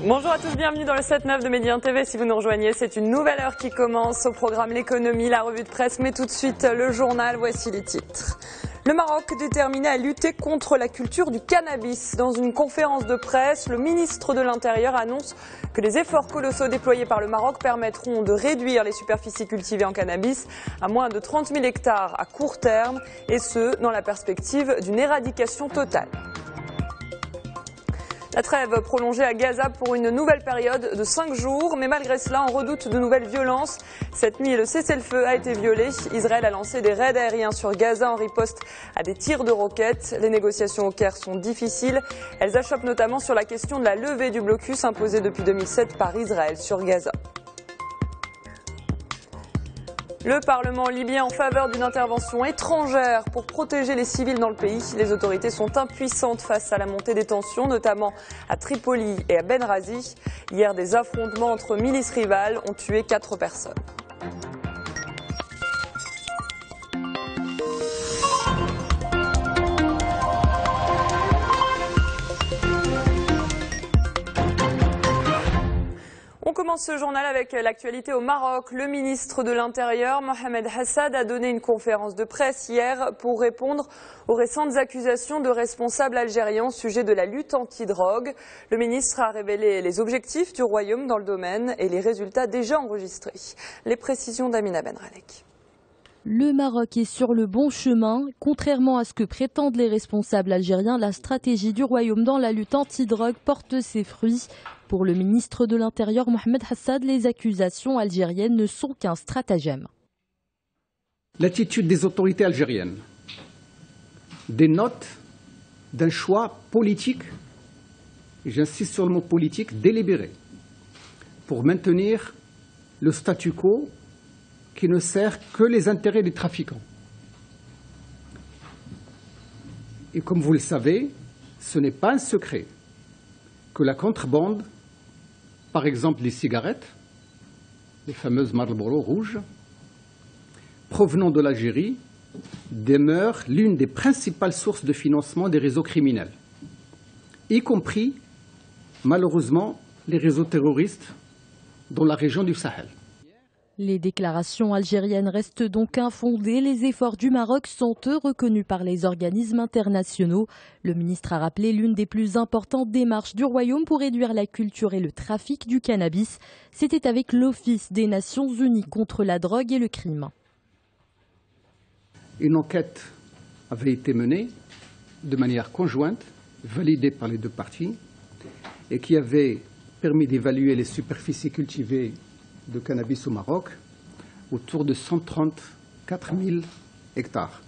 Bonjour à tous, bienvenue dans le 7-9 de Médien TV. Si vous nous rejoignez, c'est une nouvelle heure qui commence. Au programme l'économie, la revue de presse, mais tout de suite le journal. Voici les titres. Le Maroc déterminé à lutter contre la culture du cannabis. Dans une conférence de presse, le ministre de l'Intérieur annonce que les efforts colossaux déployés par le Maroc permettront de réduire les superficies cultivées en cannabis à moins de 30 000 hectares à court terme, et ce, dans la perspective d'une éradication totale. La trêve prolongée à Gaza pour une nouvelle période de 5 jours, mais malgré cela, on redoute de nouvelles violences. Cette nuit, le cessez-le-feu a été violé. Israël a lancé des raids aériens sur Gaza en riposte à des tirs de roquettes. Les négociations au Caire sont difficiles. Elles achoppent notamment sur la question de la levée du blocus imposé depuis 2007 par Israël sur Gaza. Le Parlement libyen en faveur d'une intervention étrangère pour protéger les civils dans le pays. Les autorités sont impuissantes face à la montée des tensions, notamment à Tripoli et à Benghazi. Hier, des affrontements entre milices rivales ont tué 4 personnes. On commence ce journal avec l'actualité au Maroc. Le ministre de l'Intérieur, Mohamed Hassad, a donné une conférence de presse hier pour répondre aux récentes accusations de responsables algériens au sujet de la lutte anti-drogue. Le ministre a révélé les objectifs du royaume dans le domaine et les résultats déjà enregistrés. Les précisions d'Amina Benralek. Le Maroc est sur le bon chemin. Contrairement à ce que prétendent les responsables algériens, la stratégie du royaume dans la lutte anti-drogue porte ses fruits. Pour le ministre de l'Intérieur, Mohamed Hassad, les accusations algériennes ne sont qu'un stratagème. L'attitude des autorités algériennes dénote d'un choix politique, et j'insiste sur le mot politique, délibéré, pour maintenir le statu quo qui ne sert que les intérêts des trafiquants. Et comme vous le savez, ce n'est pas un secret que la contrebande, par exemple les cigarettes, les fameuses Marlboro rouges, provenant de l'Algérie, demeure l'une des principales sources de financement des réseaux criminels, y compris, malheureusement, les réseaux terroristes dans la région du Sahel. Les déclarations algériennes restent donc infondées. Les efforts du Maroc sont eux reconnus par les organismes internationaux. Le ministre a rappelé l'une des plus importantes démarches du royaume pour réduire la culture et le trafic du cannabis. C'était avec l'Office des Nations Unies contre la drogue et le crime. Une enquête avait été menée de manière conjointe, validée par les deux parties, et qui avait permis d'évaluer les superficies cultivées de cannabis au Maroc autour de 134 000 hectares.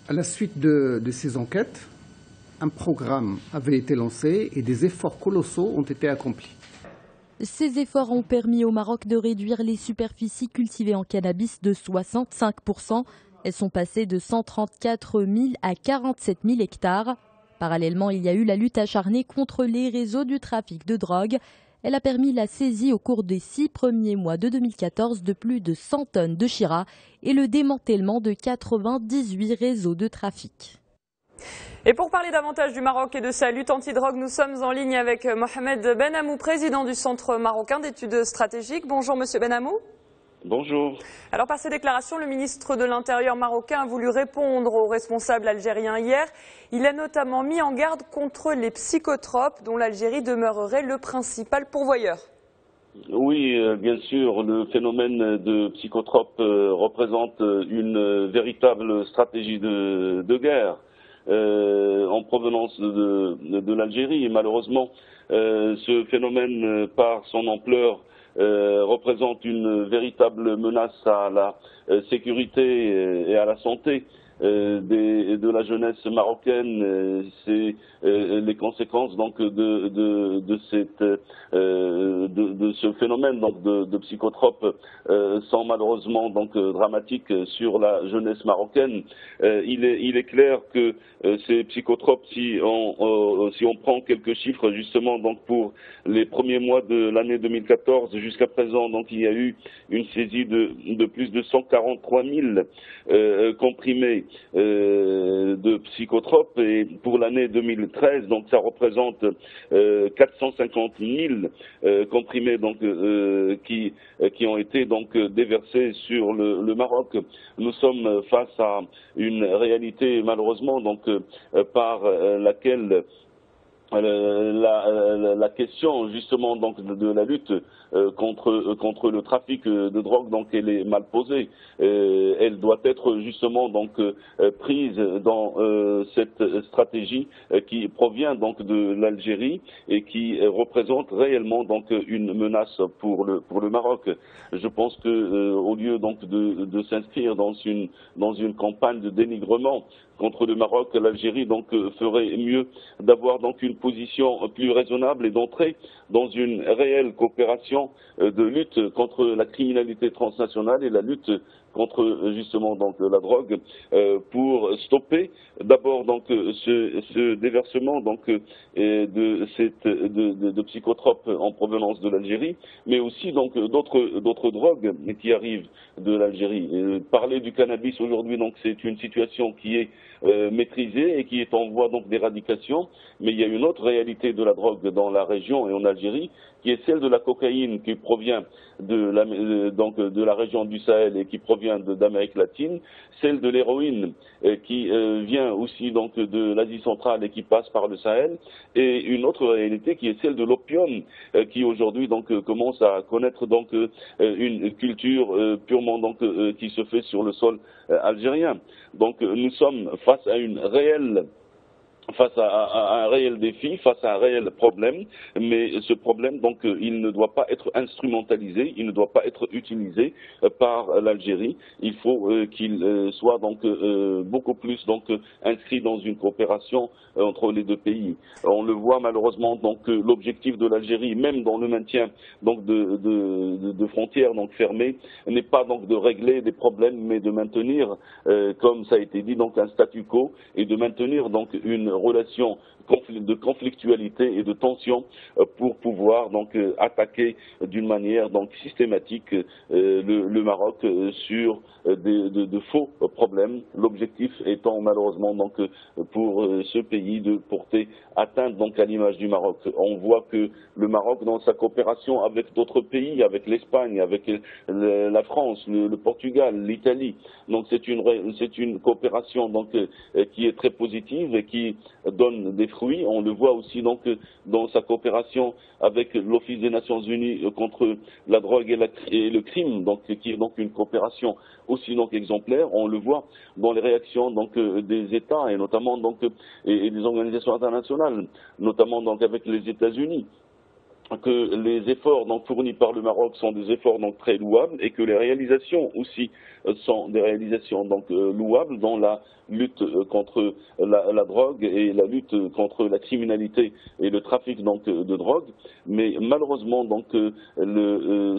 À la suite de ces enquêtes, un programme avait été lancé et des efforts colossaux ont été accomplis. Ces efforts ont permis au Maroc de réduire les superficies cultivées en cannabis de 65%. Elles sont passées de 134 000 à 47 000 hectares. Parallèlement, il y a eu la lutte acharnée contre les réseaux du trafic de drogue. Elle a permis la saisie au cours des 6 premiers mois de 2014 de plus de 100 tonnes de Chira et le démantèlement de 98 réseaux de trafic. Et pour parler davantage du Maroc et de sa lutte anti-drogue, nous sommes en ligne avec Mohamed Benhamou, président du Centre marocain d'études stratégiques. Bonjour Monsieur Benhamou. Bonjour. Alors par ces déclarations, le ministre de l'Intérieur marocain a voulu répondre aux responsables algériens hier. Il a notamment mis en garde contre les psychotropes dont l'Algérie demeurerait le principal pourvoyeur. Oui, bien sûr, le phénomène de psychotropes représente une véritable stratégie de guerre en provenance de l'Algérie. Et malheureusement, ce phénomène, par son ampleur, représente une véritable menace à la sécurité et à la santé de la jeunesse marocaine. C'est les conséquences donc de ce phénomène donc de psychotropes sont malheureusement donc dramatiques sur la jeunesse marocaine. Il est clair que ces psychotropes, si on prend quelques chiffres justement donc pour les premiers mois de l'année 2014 jusqu'à présent, donc il y a eu une saisie de plus de 143 000 comprimés de psychotropes et pour l'année 2013, donc ça représente 450 000 comprimés donc qui ont été donc déversés sur le Maroc. Nous sommes face à une réalité malheureusement donc par laquelle la question justement donc de la lutte contre le trafic de drogue donc elle est mal posée. Elle doit être justement donc prise dans cette stratégie qui provient donc de l'Algérie et qui représente réellement donc une menace pour le Maroc. Je pense que au lieu donc de s'inscrire dans une campagne de dénigrement contre le Maroc, l'Algérie donc ferait mieux d'avoir donc une position plus raisonnable et d'entrer dans une réelle coopération de lutte contre la criminalité transnationale et la lutte contre justement donc la drogue pour stopper d'abord donc ce déversement donc de psychotropes en provenance de l'Algérie, mais aussi donc d'autres drogues qui arrivent de l'Algérie. Parler du cannabis aujourd'hui donc c'est une situation qui est maîtrisée et qui est en voie donc d'éradication, mais il y a une autre réalité de la drogue dans la région et en Algérie qui est celle de la cocaïne qui provient de la région du Sahel et qui provient d'Amérique latine, celle de l'héroïne qui vient aussi donc de l'Asie centrale et qui passe par le Sahel, et une autre réalité qui est celle de l'opium qui aujourd'hui donc commence à connaître donc une culture purement donc qui se fait sur le sol algérien. Donc nous sommes face à un réel défi, face à un réel problème, mais ce problème, donc, il ne doit pas être instrumentalisé, il ne doit pas être utilisé par l'Algérie. Il faut qu'il soit donc beaucoup plus donc inscrit dans une coopération entre les deux pays. On le voit malheureusement donc l'objectif de l'Algérie, même dans le maintien donc de frontières donc fermées, n'est pas donc de régler des problèmes, mais de maintenir, comme ça a été dit, donc un statu quo et de maintenir donc une relation de conflictualité et de tension pour pouvoir donc attaquer d'une manière donc systématique le Maroc sur de faux problèmes. L'objectif étant malheureusement donc pour ce pays de porter atteinte donc à l'image du Maroc. On voit que le Maroc dans sa coopération avec d'autres pays, avec l'Espagne, avec la France, le Portugal, l'Italie, donc c'est une coopération donc qui est très positive et qui donne des fruits. On le voit aussi donc dans sa coopération avec l'Office des Nations Unies contre la drogue et le crime, donc qui est donc une coopération aussi donc exemplaire. On le voit dans les réactions donc des États et notamment donc et des organisations internationales, notamment donc avec les États-Unis, que les efforts donc fournis par le Maroc sont des efforts donc très louables et que les réalisations aussi sont des réalisations donc louables dans la lutte contre la drogue et la lutte contre la criminalité et le trafic donc de drogue. Mais malheureusement donc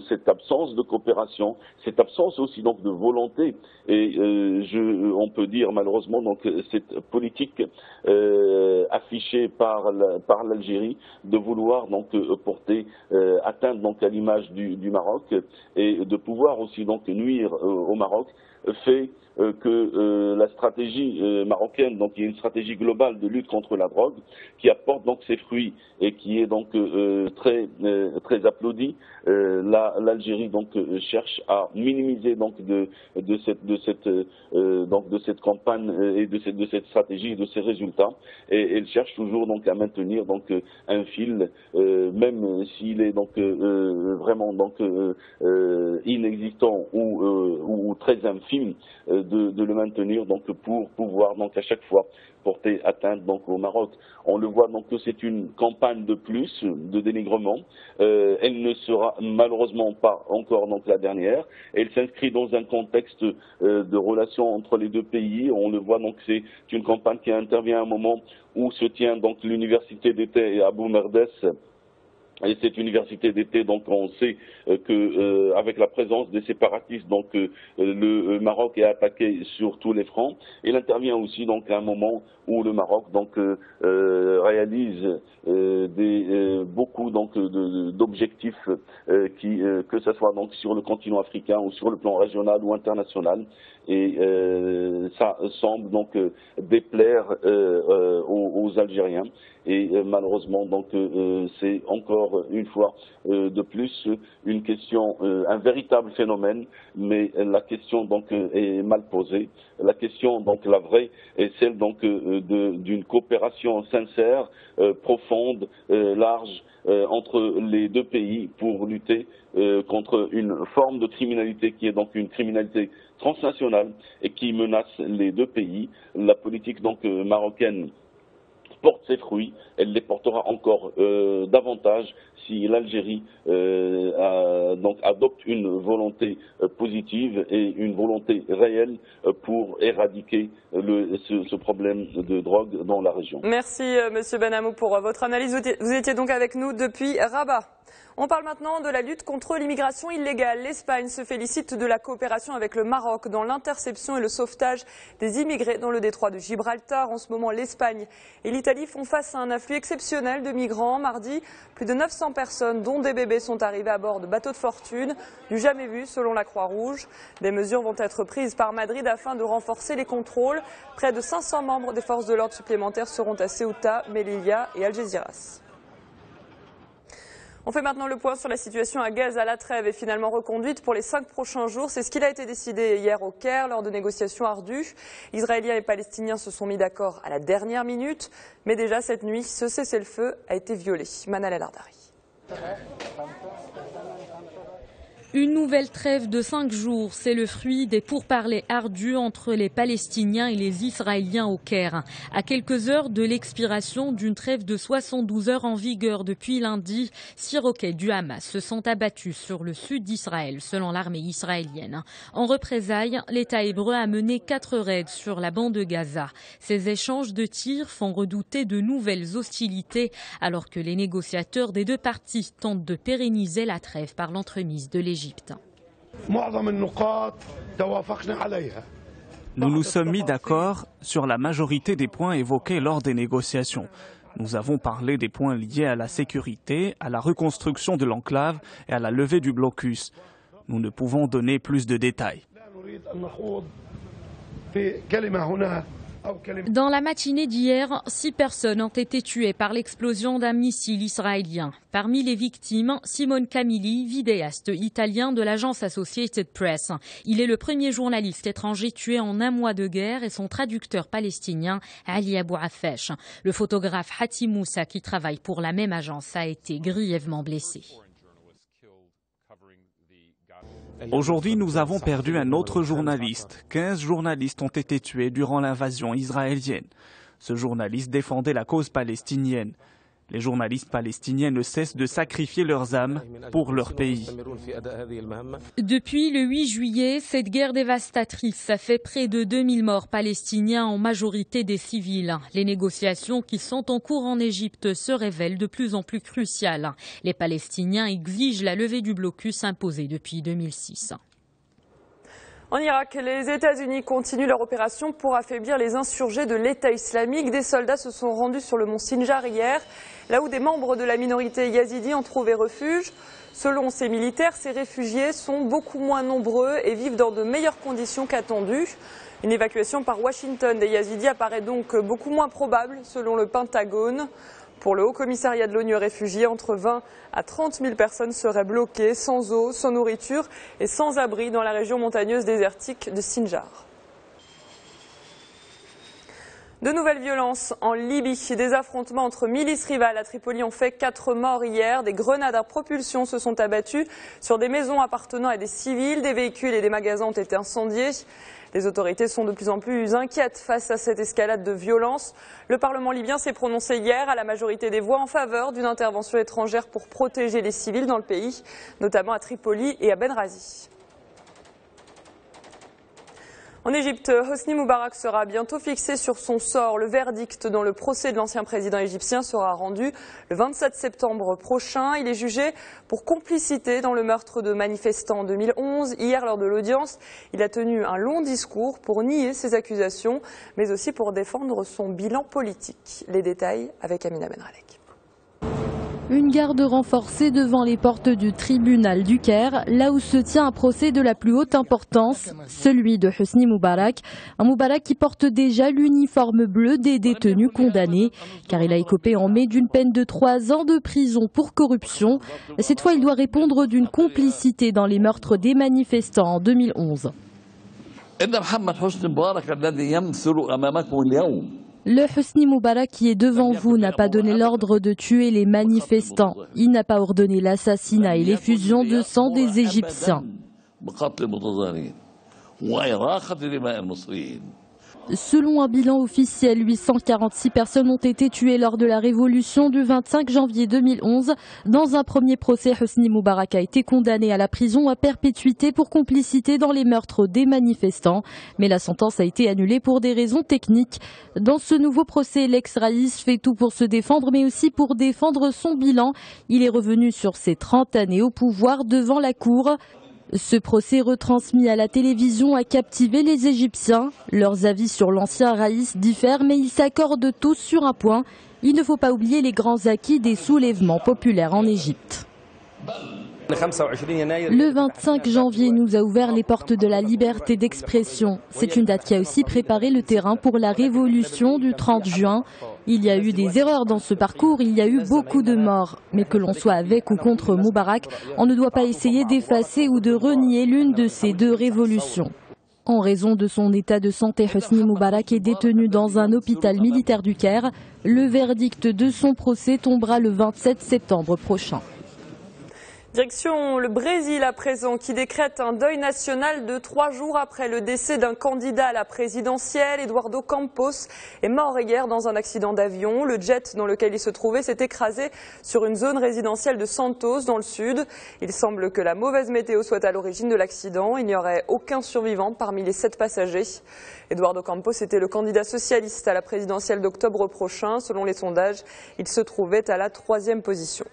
cette absence de coopération, cette absence aussi donc de volonté et on peut dire malheureusement donc cette politique affichée par l'Algérie de vouloir donc porter atteinte donc à l'image du Maroc et de pouvoir aussi donc nuire au Maroc fait que la stratégie marocaine, donc il y a une stratégie globale de lutte contre la drogue qui apporte donc ses fruits et qui est donc très applaudie. L'Algérie donc cherche à minimiser donc de cette campagne et de cette stratégie, de ces résultats, et elle cherche toujours donc à maintenir donc un fil, même s'il est donc vraiment donc inexistant ou très infime, de le maintenir donc pour pouvoir donc à chaque fois porter atteinte donc au Maroc. On le voit donc que c'est une campagne de plus de dénigrement. Elle ne sera malheureusement pas encore donc la dernière. Elle s'inscrit dans un contexte de relations entre les deux pays. On le voit donc c'est une campagne qui intervient à un moment où se tient donc l'université d'été à Boumerdès Et cette université d'été, donc on sait que avec la présence des séparatistes, donc le Maroc est attaqué sur tous les fronts. Il intervient aussi donc à un moment où le Maroc donc réalise beaucoup donc d'objectifs que ce soit donc sur le continent africain ou sur le plan régional ou international. Et ça semble donc déplaire aux Algériens. Et malheureusement, donc, c'est encore une fois de plus une question, un véritable phénomène, mais la question donc est mal posée. La question donc la vraie est celle donc d'une coopération sincère, profonde, large entre les deux pays pour lutter contre une forme de criminalité qui est donc une criminalité transnationale et qui menace les deux pays. La politique donc marocaine porte ses fruits, elle les portera encore davantage si l'Algérie donc adopte une volonté positive et une volonté réelle pour éradiquer ce problème de drogue dans la région. Merci Monsieur Benhamou pour votre analyse. Vous étiez donc avec nous depuis Rabat. On parle maintenant de la lutte contre l'immigration illégale. L'Espagne se félicite de la coopération avec le Maroc dans l'interception et le sauvetage des immigrés dans le détroit de Gibraltar. En ce moment, l'Espagne et l'Italie font face à un afflux exceptionnel de migrants. Mardi, plus de 900 personnes, dont des bébés, sont arrivées à bord de bateaux de fortune, du jamais vu selon la Croix-Rouge. Des mesures vont être prises par Madrid afin de renforcer les contrôles. Près de 500 membres des forces de l'ordre supplémentaires seront à Ceuta, Melilla et Algeciras. On fait maintenant le point sur la situation à Gaza. La trêve est finalement reconduite pour les 5 prochains jours. C'est ce qu'il a été décidé hier au Caire lors de négociations ardues. Israéliens et Palestiniens se sont mis d'accord à la dernière minute. Mais déjà cette nuit, ce cessez-le-feu a été violé. Manal El-Ardari. Une nouvelle trêve de 5 jours, c'est le fruit des pourparlers ardus entre les Palestiniens et les Israéliens au Caire. À quelques heures de l'expiration d'une trêve de 72 heures en vigueur depuis lundi, 6 roquettes du Hamas se sont abattues sur le sud d'Israël, selon l'armée israélienne. En représailles, l'État hébreu a mené 4 raids sur la bande de Gaza. Ces échanges de tirs font redouter de nouvelles hostilités, alors que les négociateurs des deux parties tentent de pérenniser la trêve par l'entremise de l'Égypte. Nous nous sommes mis d'accord sur la majorité des points évoqués lors des négociations. Nous avons parlé des points liés à la sécurité, à la reconstruction de l'enclave et à la levée du blocus. Nous ne pouvons donner plus de détails. Dans la matinée d'hier, 6 personnes ont été tuées par l'explosion d'un missile israélien. Parmi les victimes, Simone Camilli, vidéaste italien de l'agence Associated Press. Il est le premier journaliste étranger tué en un mois de guerre et son traducteur palestinien, Ali Abou Affesh. Le photographe Hati Moussa, qui travaille pour la même agence, a été grièvement blessé. Aujourd'hui, nous avons perdu un autre journaliste. 15 journalistes ont été tués durant l'invasion israélienne. Ce journaliste défendait la cause palestinienne. Les journalistes palestiniens ne cessent de sacrifier leurs âmes pour leur pays. Depuis le 8 juillet, cette guerre dévastatrice a fait près de 2000 morts palestiniens, en majorité des civils. Les négociations qui sont en cours en Égypte se révèlent de plus en plus cruciales. Les Palestiniens exigent la levée du blocus imposé depuis 2006. En Irak, les États-Unis continuent leur opération pour affaiblir les insurgés de l'État islamique. Des soldats se sont rendus sur le mont Sinjar hier, là où des membres de la minorité yazidi ont trouvé refuge. Selon ces militaires, ces réfugiés sont beaucoup moins nombreux et vivent dans de meilleures conditions qu'attendu. Une évacuation par Washington des yazidis apparaît donc beaucoup moins probable, selon le Pentagone. Pour le Haut-Commissariat de l'ONU aux réfugiés, entre 20 à 30 000 personnes seraient bloquées, sans eau, sans nourriture et sans abri dans la région montagneuse désertique de Sinjar. De nouvelles violences en Libye. Des affrontements entre milices rivales à Tripoli ont fait 4 morts hier. Des grenades à propulsion se sont abattues sur des maisons appartenant à des civils. Des véhicules et des magasins ont été incendiés. Les autorités sont de plus en plus inquiètes face à cette escalade de violence. Le Parlement libyen s'est prononcé hier à la majorité des voix en faveur d'une intervention étrangère pour protéger les civils dans le pays, notamment à Tripoli et à Benghazi. En Égypte, Hosni Moubarak sera bientôt fixé sur son sort. Le verdict dans le procès de l'ancien président égyptien sera rendu le 27 septembre prochain. Il est jugé pour complicité dans le meurtre de manifestants en 2011. Hier, lors de l'audience, il a tenu un long discours pour nier ces accusations, mais aussi pour défendre son bilan politique. Les détails avec Amina Benralek. Une garde renforcée devant les portes du tribunal du Caire, là où se tient un procès de la plus haute importance, celui de Hosni Moubarak. Un Moubarak qui porte déjà l'uniforme bleu des détenus condamnés, car il a écopé en mai d'une peine de 3 ans de prison pour corruption. Cette fois, il doit répondre d'une complicité dans les meurtres des manifestants en 2011. Le Hosni Moubarak qui est devant vous n'a pas donné l'ordre de tuer les manifestants. Il n'a pas ordonné l'assassinat et l'effusion de sang des Égyptiens. Selon un bilan officiel, 846 personnes ont été tuées lors de la révolution du 25 janvier 2011. Dans un premier procès, Hosni Moubarak a été condamné à la prison à perpétuité pour complicité dans les meurtres des manifestants. Mais la sentence a été annulée pour des raisons techniques. Dans ce nouveau procès, l'ex-raïs fait tout pour se défendre, mais aussi pour défendre son bilan. Il est revenu sur ses 30 années au pouvoir devant la cour. Ce procès retransmis à la télévision a captivé les Égyptiens. Leurs avis sur l'ancien raïs diffèrent, mais ils s'accordent tous sur un point. Il ne faut pas oublier les grands acquis des soulèvements populaires en Égypte. Le 25 janvier nous a ouvert les portes de la liberté d'expression. C'est une date qui a aussi préparé le terrain pour la révolution du 30 juin. Il y a eu des erreurs dans ce parcours, il y a eu beaucoup de morts. Mais que l'on soit avec ou contre Moubarak, on ne doit pas essayer d'effacer ou de renier l'une de ces deux révolutions. En raison de son état de santé, Hosni Moubarak est détenu dans un hôpital militaire du Caire. Le verdict de son procès tombera le 27 septembre prochain. Direction le Brésil à présent, qui décrète un deuil national de 3 jours après le décès d'un candidat à la présidentielle. Eduardo Campos est mort hier dans un accident d'avion. Le jet dans lequel il se trouvait s'est écrasé sur une zone résidentielle de Santos dans le sud. Il semble que la mauvaise météo soit à l'origine de l'accident. Il n'y aurait aucun survivant parmi les 7 passagers. Eduardo Campos était le candidat socialiste à la présidentielle d'octobre prochain. Selon les sondages, il se trouvait à la 3e position.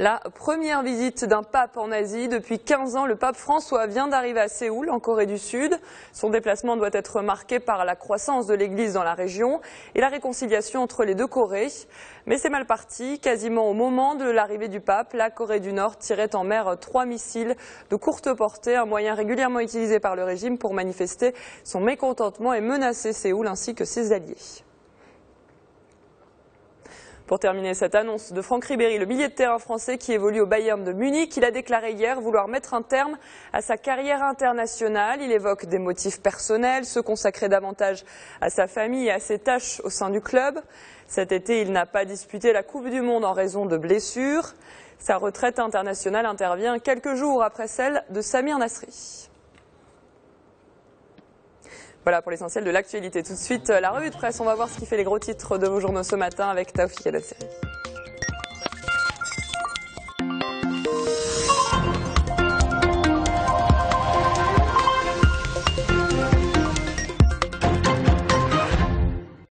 La première visite d'un pape en Asie. Depuis 15 ans, le pape François vient d'arriver à Séoul, en Corée du Sud. Son déplacement doit être marqué par la croissance de l'Église dans la région et la réconciliation entre les deux Corées. Mais c'est mal parti. Quasiment au moment de l'arrivée du pape, la Corée du Nord tirait en mer 3 missiles de courte portée, un moyen régulièrement utilisé par le régime pour manifester son mécontentement et menacer Séoul ainsi que ses alliés. Pour terminer cette annonce de Franck Ribéry, le milieu de terrain français qui évolue au Bayern de Munich, il a déclaré hier vouloir mettre un terme à sa carrière internationale. Il évoque des motifs personnels, se consacrer davantage à sa famille et à ses tâches au sein du club. Cet été, il n'a pas disputé la Coupe du Monde en raison de blessures. Sa retraite internationale intervient quelques jours après celle de Samir Nasri. Voilà pour l'essentiel de l'actualité. Tout de suite, la revue de presse. On va voir ce qui fait les gros titres de vos journaux ce matin avec Taoufik El Nasseri.